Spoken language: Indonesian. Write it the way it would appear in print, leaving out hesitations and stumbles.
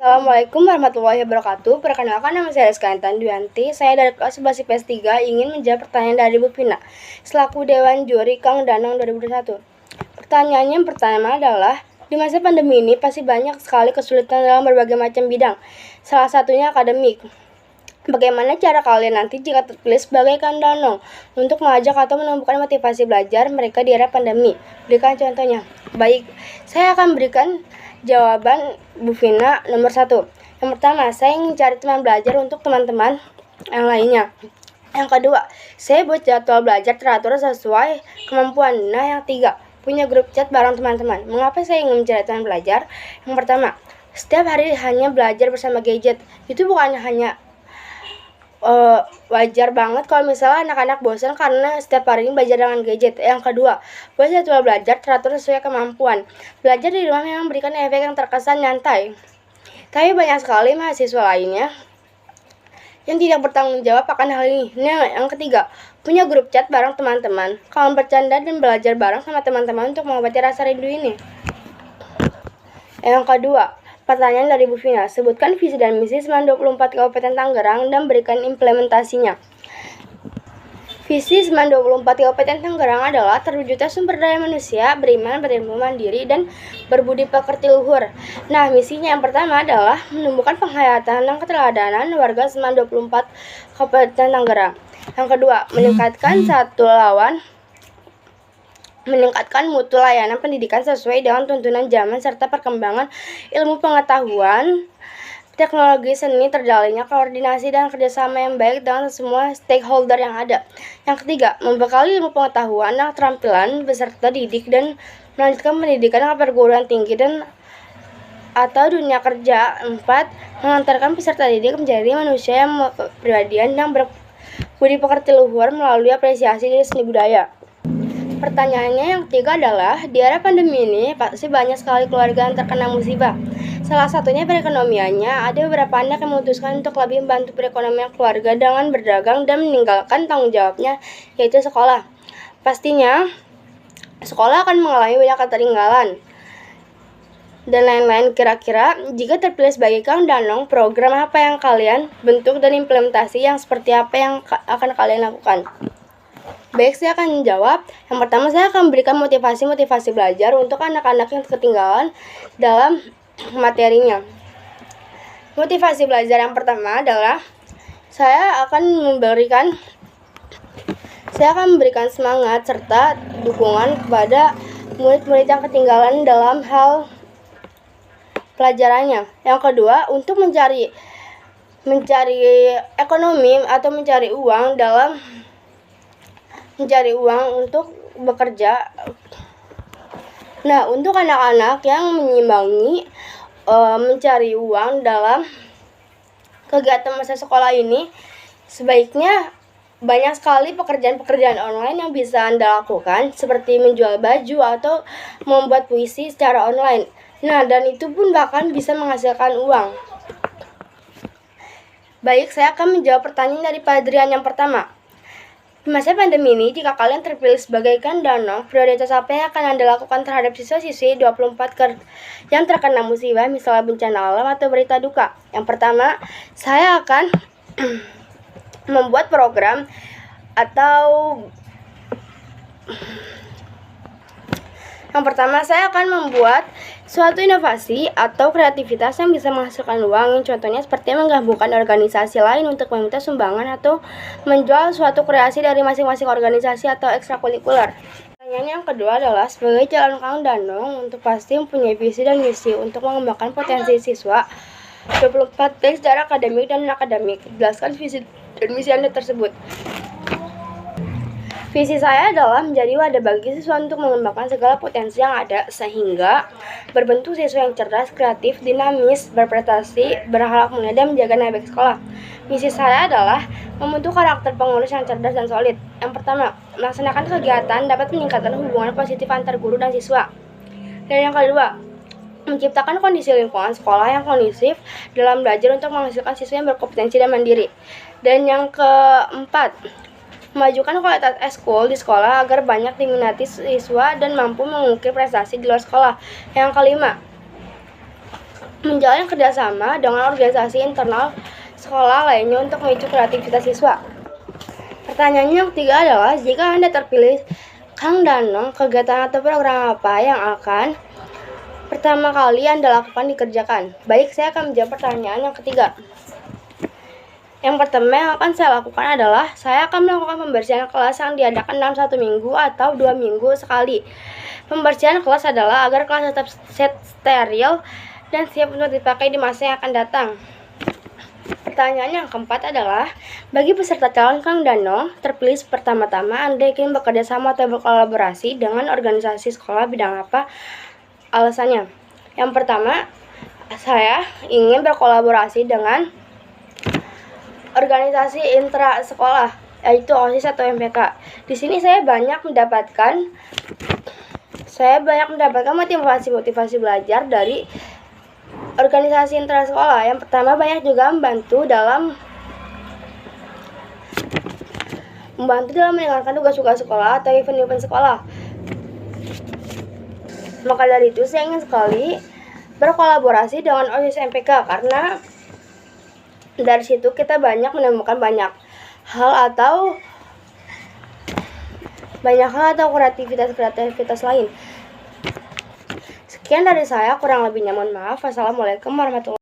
Assalamualaikum warahmatullahi wabarakatuh. Perkenalkan, nama saya Rizka Duyanti. Saya dari kelas 11 IPS 3 ingin menjawab pertanyaan dari Bu Vina selaku Dewan Juri Kang Danang 2021. Pertanyaannya yang pertama adalah, di masa pandemi ini pasti banyak sekali kesulitan dalam berbagai macam bidang, salah satunya akademik. Bagaimana cara kalian nanti jika terpilih sebagai Kang Danang untuk mengajak atau menumbuhkan motivasi belajar mereka di era pandemi? Berikan contohnya. Baik, saya akan berikan jawaban Bu Vina nomor 1. Yang pertama, saya ingin cari teman belajar untuk teman-teman yang lainnya. Yang kedua, saya buat jadwal belajar teratur sesuai kemampuan. Nah, yang ketiga, punya grup chat bareng teman-teman. Mengapa saya ingin mencari teman belajar? Yang pertama, setiap hari hanya belajar bersama gadget. Itu bukan hanya wajar banget kalau misalnya anak-anak bosan karena setiap hari ini belajar dengan gadget. Yang kedua, buat jadwal belajar teratur sesuai kemampuan. Belajar di rumah memang memberikan efek yang terkesan nyantai, tapi banyak sekali mahasiswa lainnya yang tidak bertanggung jawab akan hal ini. Nah, yang ketiga, punya grup chat bareng teman-teman. Kalau bercanda dan belajar bareng sama teman-teman untuk mengobati rasa rindu ini. Yang kedua, pertanyaan dari Bu Vina, sebutkan visi dan misi Seman 24 Kabupaten Tangerang dan berikan implementasinya. Visi Seman 24 Kabupaten Tangerang adalah terwujudnya sumber daya manusia, beriman, berilmu mandiri, dan berbudi pekerti luhur. Nah, misinya yang pertama adalah menumbuhkan penghayatan dan keteladanan warga Seman 24 Kabupaten Tangerang. Yang kedua, meningkatkan mutu layanan pendidikan sesuai dengan tuntunan zaman serta perkembangan ilmu pengetahuan, teknologi, seni, terjalinnya koordinasi dan kerjasama yang baik dengan semua stakeholder yang ada. Yang ketiga, membekali ilmu pengetahuan dan keterampilan beserta didik dan melanjutkan pendidikan ke perguruan tinggi dan atau dunia kerja. 4. Mengantarkan peserta didik menjadi manusia yang pribadian yang berbudi pekerti luhur melalui apresiasi dari seni budaya. Pertanyaannya yang ketiga adalah, di era pandemi ini pasti banyak sekali keluarga yang terkena musibah. Salah satunya perekonomiannya. Ada beberapa anak yang memutuskan untuk lebih membantu perekonomian keluarga dengan berdagang dan meninggalkan tanggung jawabnya, yaitu sekolah. Pastinya, sekolah akan mengalami banyak ketertinggalan dan lain-lain. Kira-kira jika terpilih sebagai Kang Danang, program apa yang kalian bentuk dan implementasi yang seperti apa yang akan kalian lakukan? Baik, saya akan menjawab. Yang pertama, saya akan memberikan motivasi belajar untuk anak-anak yang ketinggalan dalam materinya. Motivasi belajar yang pertama adalah saya akan memberikan semangat serta dukungan kepada murid-murid yang ketinggalan dalam hal pelajarannya. Yang kedua, untuk mencari ekonomi atau mencari uang untuk bekerja. Nah, untuk anak-anak yang menyimbangi mencari uang dalam kegiatan masa sekolah ini, sebaiknya banyak sekali pekerjaan-pekerjaan online yang bisa Anda lakukan, seperti menjual baju atau membuat puisi secara online. Nah, dan itu pun bahkan bisa menghasilkan uang. Baik, saya akan menjawab pertanyaan dari Pak Adrian yang pertama. Di masa pandemi ini, jika kalian terpilih sebagai Kang Danang, prioritas apa yang akan Anda lakukan terhadap siswa-siswi 24 yang terkena musibah, misalnya bencana alam atau berita duka? Yang pertama, saya akan membuat program saya akan membuat suatu inovasi atau kreativitas yang bisa menghasilkan uang. Contohnya seperti menggabungkan organisasi lain untuk meminta sumbangan atau menjual suatu kreasi dari masing-masing organisasi atau ekstrakurikuler. Pertanyaan yang kedua adalah, sebagai calon Kang Danang untuk pasti mempunyai visi dan misi untuk mengembangkan potensi siswa 24 baik secara akademik dan non-akademik. Jelaskan visi dan misi Anda tersebut. Visi saya adalah menjadi wadah bagi siswa untuk mengembangkan segala potensi yang ada sehingga berbentuk siswa yang cerdas, kreatif, dinamis, berprestasi, berakhlak mulia, dan menjaga nama baik sekolah. Misi saya adalah membentuk karakter pengurus yang cerdas dan solid. Yang pertama, melaksanakan kegiatan dapat meningkatkan hubungan positif antar guru dan siswa. Dan yang kedua, menciptakan kondisi lingkungan sekolah yang kondusif dalam belajar untuk menghasilkan siswa yang berkompetensi dan mandiri. Dan yang keempat, memajukan kualitas eskul di sekolah agar banyak diminati siswa dan mampu mengukir prestasi di luar sekolah. Yang kelima, menjalin kerjasama dengan organisasi internal sekolah lainnya untuk memicu kreativitas siswa. Pertanyaannya yang ketiga adalah, jika Anda terpilih Kang Danong, kegiatan atau program apa yang akan pertama kali Anda lakukan dikerjakan? Baik, saya akan menjawab pertanyaan yang ketiga. Yang pertama yang akan saya lakukan adalah, saya akan melakukan pembersihan kelas yang diadakan dalam 1 minggu atau 2 minggu sekali. Pembersihan kelas adalah agar kelas tetap steril dan siap untuk dipakai di masa yang akan datang. Pertanyaan yang keempat adalah, bagi peserta calon Kang Danong terpilih pertama-tama, Anda ingin bekerja sama atau berkolaborasi dengan organisasi sekolah bidang apa? Alasannya, yang pertama, saya ingin berkolaborasi dengan organisasi intra sekolah, yaitu OSIS atau MPK. Di sini saya banyak mendapatkan motivasi belajar dari organisasi intra sekolah. Yang pertama, banyak juga membantu dalam menjalankan tugas-tugas sekolah atau event-event sekolah. Maka dari itu saya ingin sekali berkolaborasi dengan OSIS MPK, karena dari situ kita banyak menemukan banyak hal atau kreativitas lain. Sekian dari saya, kurang lebihnya mohon maaf. Wassalamualaikum warahmatullahi wabarakatuh.